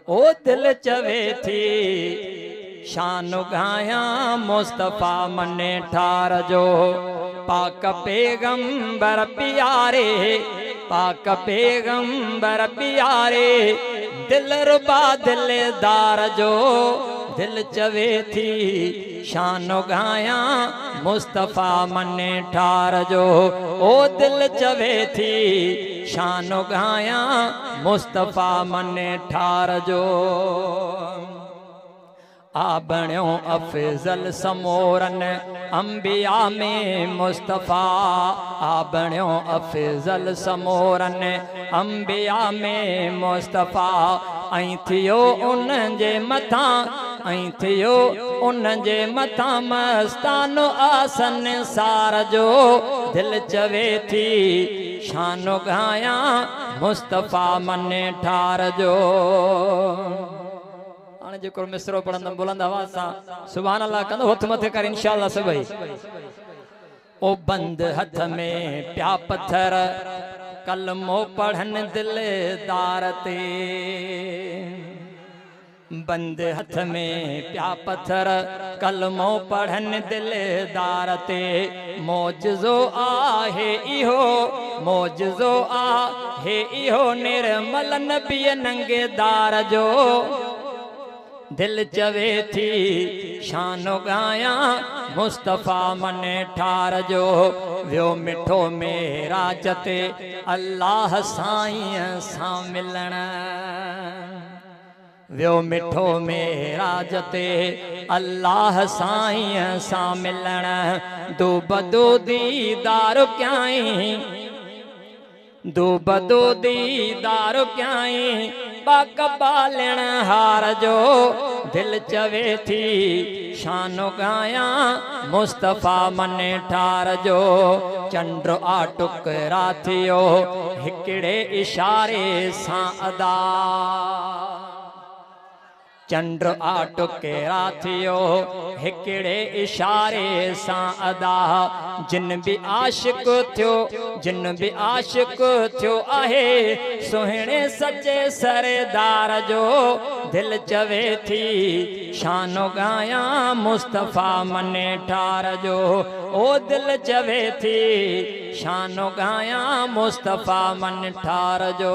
ओ दिल चवे थी शान गाया मुस्तफा मने ठार जो पाक पैगंबर प्यारे पाक पैगंबर प्यारे दिल रुबा दिलदार जो दिल चवे थी शान गाया मुस्तफा मने ठार जो ओ दिल चवे थी शान गाया मुस्तफा मने ठार जो आ बण्यो अफजल समोरन अंबिया में मुस्तफा आ बण्यो अफजल समोरन अंबिया में मुस्तफा ऐं थियो उन जे मथा ऐं थियो उन जे मथा मस्तानो आसन सार जो दिल चवे थी शान गाया मुस्तफा मने ठार जो जो मिसरो पढ़ंदम बुलंद आवाज सा सुभान अल्लाह कंदो हथ मथे कर इंशाअल्लाह सभई ओ बंद हथ में प्या पत्थर कलमो पढ़न दिलदार ते बंद हथ में प्या पत्थर कलमो पढ़न दिलदार ते मौजज़ो आहे इहो मौजज़ो आहे इहो निर्मल नबी नंगेदार जो दिल चवे थी शान गाया मुस्तफा मने ठार जो व्यो मिठो मेरा जते अल्लाह साईं सां मिलण व्यो मिठो मेरा जते अल्लाह साईं सां मिलण दो बदो दीदार क्याई दो बदो दीदार क्याई बाकबालण हार जो दिल चवे थी शान गाया मुस्तफा मने ठार जो चंद्र आ टुकरा थियो हिकड़े इशारे सां अदा चंद्र आ टुकरा थियो हिकड़े इशारे सां अदा जिन भी आशिक थियो आहे सुहिणे सच्चे सरदार जो दिल चवे थी शान गाया मुस्तफा मने ठार जो ओ दिल चवे थी शान गाया मुस्तफा मन ठार जो।